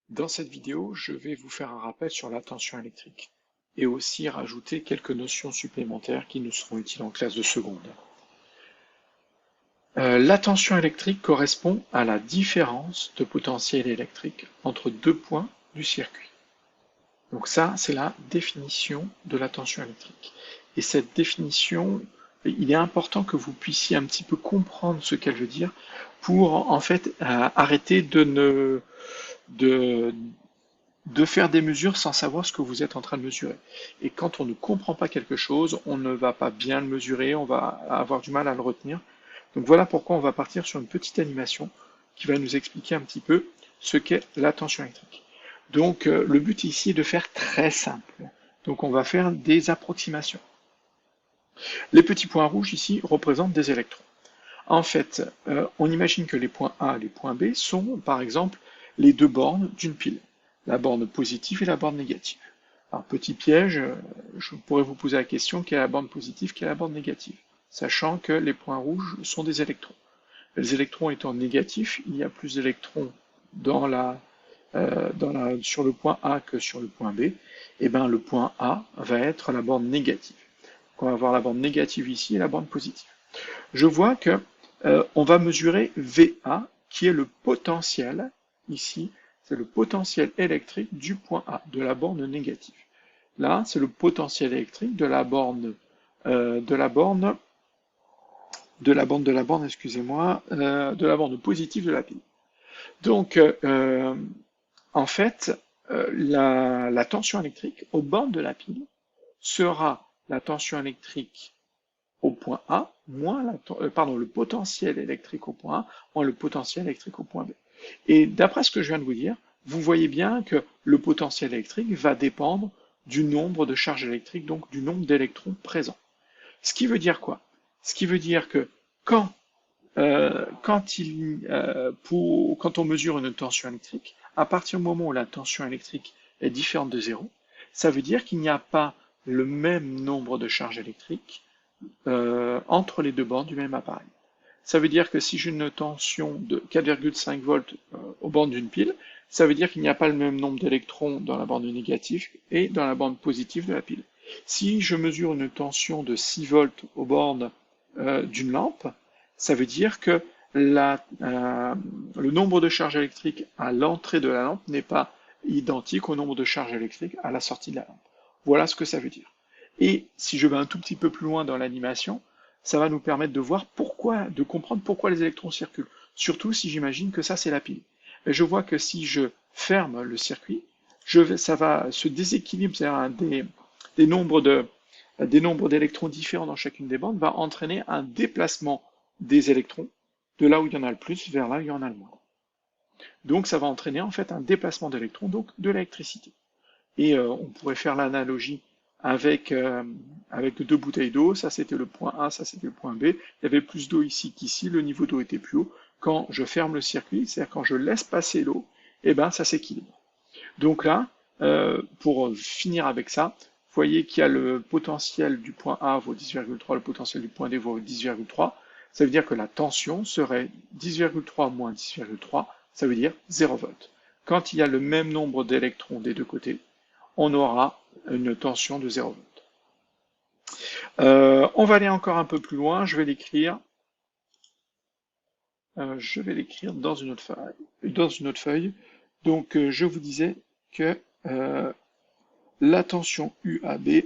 Dans cette vidéo, je vais vous faire un rappel sur la tension électrique et aussi rajouter quelques notions supplémentaires qui nous seront utiles en classe de seconde. La tension électrique correspond à la différence de potentiel électrique entre deux points du circuit. Donc ça, c'est la définition de la tension électrique. Et cette définition, il est important que vous puissiez un petit peu comprendre ce qu'elle veut dire pour en fait arrêter de, de faire des mesures sans savoir ce que vous êtes en train de mesurer. Et quand on ne comprend pas quelque chose, on ne va pas bien le mesurer, on va avoir du mal à le retenir. Donc voilà pourquoi on va partir sur une petite animation qui va nous expliquer un petit peu ce qu'est la tension électrique. Donc le but ici est de faire très simple. Donc on va faire des approximations. Les petits points rouges ici représentent des électrons. En fait, on imagine que les points A et les points B sont, par exemple, les deux bornes d'une pile, la borne positive et la borne négative. Alors, petit piège, je pourrais vous poser la question, quelle est la borne positive, quelle est la borne négative, sachant que les points rouges sont des électrons. Les électrons étant négatifs, il y a plus d'électrons sur le point A que sur le point B, et bien le point A va être la borne négative. Donc, on va avoir la borne négative ici et la borne positive. Je vois que on va mesurer VA, qui est le potentiel, ici, c'est le potentiel électrique du point A, de la borne négative. Là, c'est le potentiel électrique de la borne, excusez-moi, de la borne positive de la pile. Donc, en fait, la tension électrique aux bornes de la pile sera la tension électrique au point A, moins le potentiel électrique au point A, moins le potentiel électrique au point B. Et d'après ce que je viens de vous dire, vous voyez bien que le potentiel électrique va dépendre du nombre de charges électriques, donc du nombre d'électrons présents. Ce qui veut dire quoi? Ce qui veut dire que quand, quand on mesure une tension électrique, à partir du moment où la tension électrique est différente de zéro, ça veut dire qu'il n'y a pas le même nombre de charges électriques entre les deux bornes du même appareil. Ça veut dire que si j'ai une tension de 4,5 volts aux bornes d'une pile, ça veut dire qu'il n'y a pas le même nombre d'électrons dans la borne négative et dans la borne positive de la pile. Si je mesure une tension de 6 volts aux bornes d'une lampe, ça veut dire que le nombre de charges électriques à l'entrée de la lampe n'est pas identique au nombre de charges électriques à la sortie de la lampe. Voilà ce que ça veut dire. Et si je vais un tout petit peu plus loin dans l'animation, ça va nous permettre de voir de comprendre pourquoi les électrons circulent. Surtout si j'imagine que ça c'est la pile. Et je vois que si je ferme le circuit, ça va se déséquilibre, c'est-à-dire des nombres d'électrons différents dans chacune des bandes va entraîner un déplacement des électrons de là où il y en a le plus vers là où il y en a le moins. Donc ça va entraîner en fait un déplacement d'électrons, donc de l'électricité. Et on pourrait faire l'analogie avec deux bouteilles d'eau, ça c'était le point A, ça c'était le point B, il y avait plus d'eau ici qu'ici, le niveau d'eau était plus haut. Quand je ferme le circuit, c'est-à-dire quand je laisse passer l'eau, eh ben ça s'équilibre. Donc là, pour finir avec ça, vous voyez qu'il y a le potentiel du point A vaut 10,3, le potentiel du point D vaut 10,3, ça veut dire que la tension serait 10,3 moins 10,3, ça veut dire 0 volts. Quand il y a le même nombre d'électrons des deux côtés, on aura une tension de 0 volts. On va aller encore un peu plus loin, je vais l'écrire dans une autre feuille. Donc je vous disais que la tension UAB,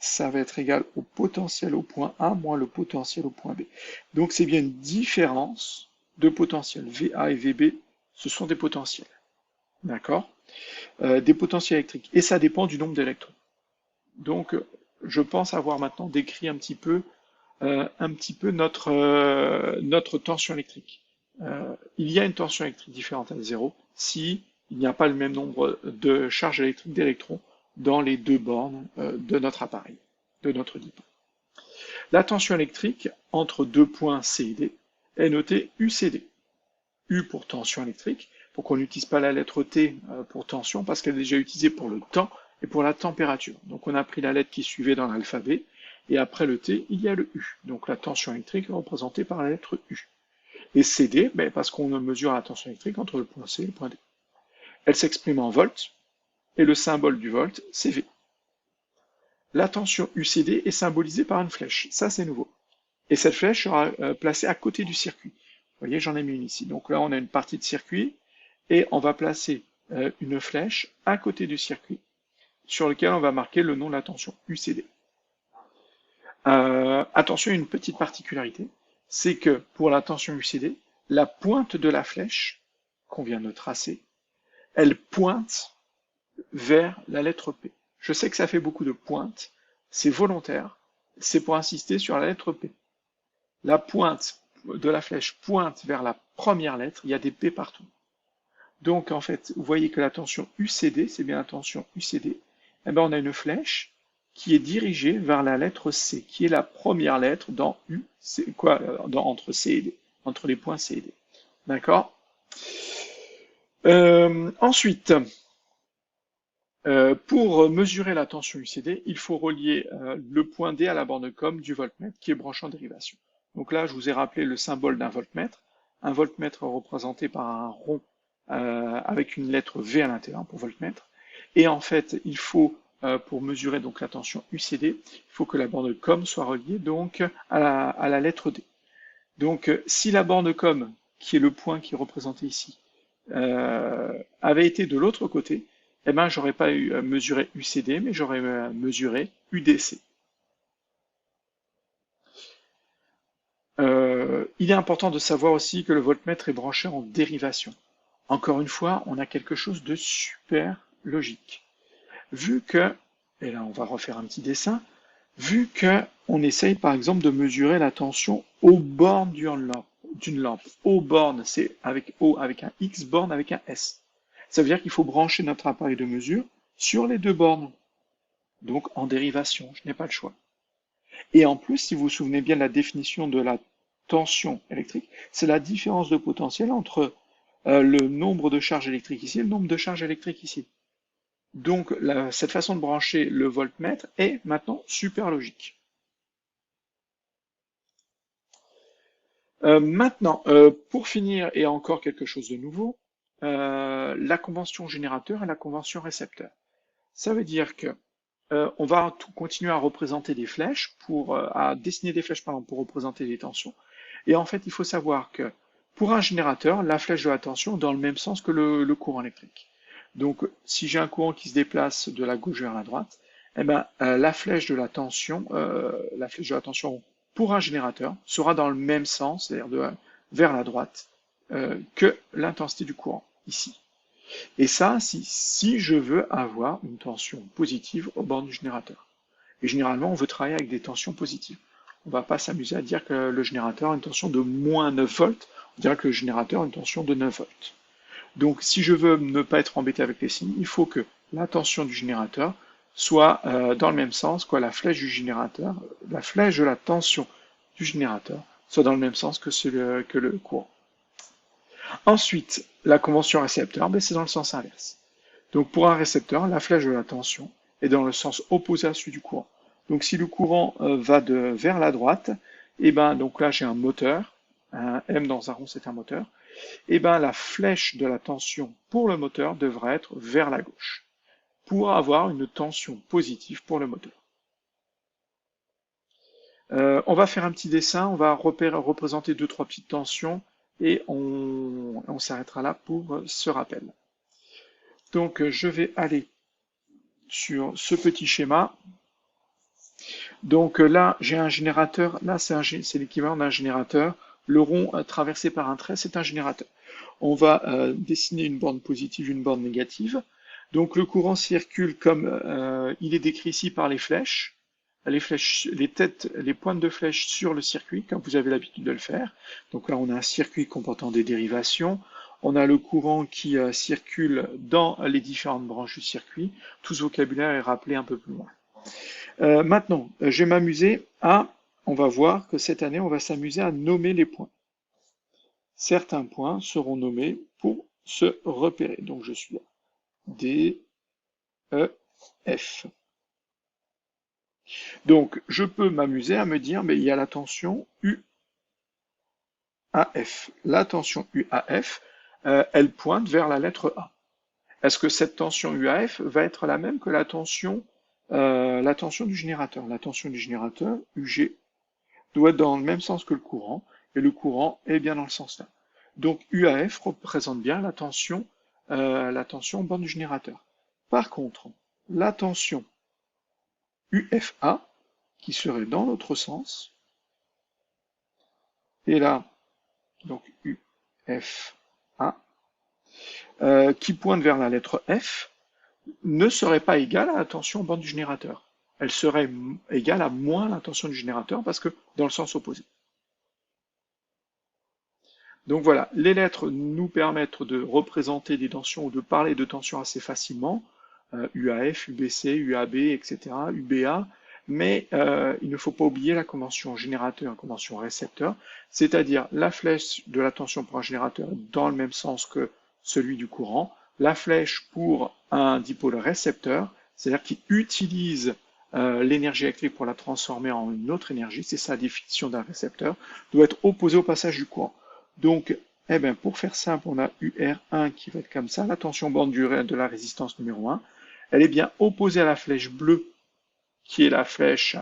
ça va être égal au potentiel au point A moins le potentiel au point B. Donc c'est bien une différence de potentiel. VA et VB, ce sont des potentiels. D'accord? Des potentiels électriques. Et ça dépend du nombre d'électrons. Donc, je pense avoir maintenant décrit un petit peu notre tension électrique. Il y a une tension électrique différente à zéro si il n'y a pas le même nombre de charges électriques d'électrons dans les deux bornes de notre appareil, de notre dipôle. La tension électrique entre deux points C et D est notée UCD. U pour tension électrique, pour qu'on n'utilise pas la lettre T pour tension, parce qu'elle est déjà utilisée pour le temps et pour la température. Donc on a pris la lettre qui suivait dans l'alphabet, et après le T, il y a le U. Donc la tension électrique est représentée par la lettre U. Et CD, parce qu'on mesure la tension électrique entre le point C et le point D. Elle s'exprime en volts, et le symbole du volt, c'est V. La tension UCD est symbolisée par une flèche. Ça, c'est nouveau. Et cette flèche sera placée à côté du circuit. Vous voyez, j'en ai mis une ici. Donc là, on a une partie de circuit et on va placer une flèche à côté du circuit sur lequel on va marquer le nom de la tension UCD. Attention, une petite particularité, c'est que pour la tension UCD, la pointe de la flèche qu'on vient de tracer, elle pointe vers la lettre P. Je sais que ça fait beaucoup de pointes, c'est volontaire, c'est pour insister sur la lettre P. La pointe de la flèche pointe vers la première lettre, il y a des P partout. Donc en fait, vous voyez que la tension UCD, c'est bien la tension UCD, eh ben, on a une flèche qui est dirigée vers la lettre C, qui est la première lettre dans U, c'est quoi, entre C et D, entre les points C et D. D'accord? Ensuite, pour mesurer la tension UCD, il faut relier le point D à la borne COM du voltmètre qui est branché en dérivation. Donc là, je vous ai rappelé le symbole d'un voltmètre. Un voltmètre représenté par un rond avec une lettre V à l'intérieur pour voltmètre. Et en fait, il faut, pour mesurer donc la tension UCD, il faut que la borne COM soit reliée donc à la lettre D. Donc, si la borne COM, qui est le point qui est représenté ici, avait été de l'autre côté, eh ben, j'aurais pas mesuré UCD, mais j'aurais mesuré UDC. Il est important de savoir aussi que le voltmètre est branché en dérivation. Encore une fois, on a quelque chose de super logique. Vu que, et là on va refaire un petit dessin, vu que on essaye par exemple de mesurer la tension aux bornes d'une lampe. Aux bornes, c'est avec un X, borne avec un S. Ça veut dire qu'il faut brancher notre appareil de mesure sur les deux bornes. Donc en dérivation, je n'ai pas le choix. Et en plus, si vous vous souvenez bien de la définition de la tension électrique, c'est la différence de potentiel entre le nombre de charges électriques ici et le nombre de charges électriques ici. Donc cette façon de brancher le voltmètre est maintenant super logique. Maintenant, pour finir, et encore quelque chose de nouveau, la convention générateur et la convention récepteur. Ça veut dire que on va continuer à représenter des flèches, à dessiner des flèches pardon, pour représenter des tensions. Et en fait, il faut savoir que pour un générateur, la flèche de la tension est dans le même sens que le courant électrique. Donc, si j'ai un courant qui se déplace de la gauche vers la droite, eh ben, la flèche de la tension pour un générateur sera dans le même sens, c'est-à-dire vers la droite, que l'intensité du courant, ici. Et ça, si je veux avoir une tension positive au bord du générateur. Et généralement, on veut travailler avec des tensions positives. On ne va pas s'amuser à dire que le générateur a une tension de moins 9 volts, on dira que le générateur a une tension de 9 volts. Donc, si je veux ne pas être embêté avec les signes, il faut que la tension du générateur soit dans le même sens, quoi, la flèche du générateur, la flèche de la tension du générateur soit dans le même sens que le courant. Ensuite, la convention récepteur, ben, c'est dans le sens inverse. Donc pour un récepteur, la flèche de la tension est dans le sens opposé à celui du courant. Donc si le courant va vers la droite, et ben donc là j'ai un moteur, un M dans un rond c'est un moteur, et ben la flèche de la tension pour le moteur devra être vers la gauche, pour avoir une tension positive pour le moteur. On va faire un petit dessin, on va représenter 2-3 petites tensions, et on s'arrêtera là pour ce rappel. Donc je vais aller sur ce petit schéma. Donc là j'ai un générateur, là c'est l'équivalent d'un générateur. Le rond traversé par un trait, c'est un générateur. On va dessiner une borne positive, une borne négative. Donc le courant circule comme il est décrit ici par les flèches. Les pointes de flèches sur le circuit, comme vous avez l'habitude de le faire. Donc là, on a un circuit comportant des dérivations. On a le courant qui circule dans les différentes branches du circuit. Tout ce vocabulaire est rappelé un peu plus loin. Maintenant, je vais m'amuser on va voir que cette année, on va s'amuser à nommer les points. Certains points seront nommés pour se repérer. Donc je suis là. D, E, F. Donc, je peux m'amuser à me dire, mais il y a la tension UAF. La tension UAF, elle pointe vers la lettre A. est-ce que cette tension UAF va être la même que la tension du générateur? La tension du générateur, UG, doit être dans le même sens que le courant, et le courant est bien dans le sens là. Donc UAF représente bien la tension bande du générateur. Par contre, la tension UFA, qui serait dans l'autre sens, et là, donc UFA, qui pointe vers la lettre F, ne serait pas égale à la tension bande du générateur. Elle serait égale à moins la tension du générateur parce que dans le sens opposé. Donc voilà, les lettres nous permettent de représenter des tensions ou de parler de tensions assez facilement, UAF, UBC, UAB, etc., UBA, mais il ne faut pas oublier la convention générateur et la convention récepteur, c'est-à-dire la flèche de la tension pour un générateur dans le même sens que celui du courant, la flèche pour un dipôle récepteur, c'est-à-dire qui utilise l'énergie électrique pour la transformer en une autre énergie, c'est ça la définition d'un récepteur, doit être opposée au passage du courant. Donc, eh bien, pour faire simple, on a UR1 qui va être comme ça, la tension bande de la résistance numéro 1. Elle est bien opposée à la flèche bleue, qui est la flèche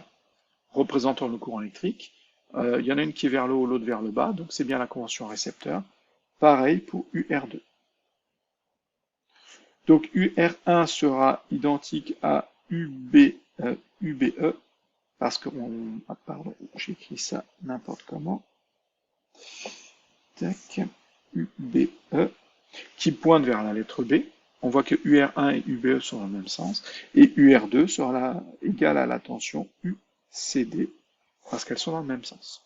représentant le courant électrique. Il y en a une qui est vers le haut, l'autre vers le bas, donc c'est bien la convention récepteur. Pareil pour UR2. Donc UR1 sera identique à UBE, parce que, pardon, j'écris ça n'importe comment. Tac, UBE, qui pointe vers la lettre B. On voit que UR1 et UBE sont dans le même sens, et UR2 sera égale à la tension UCD, parce qu'elles sont dans le même sens.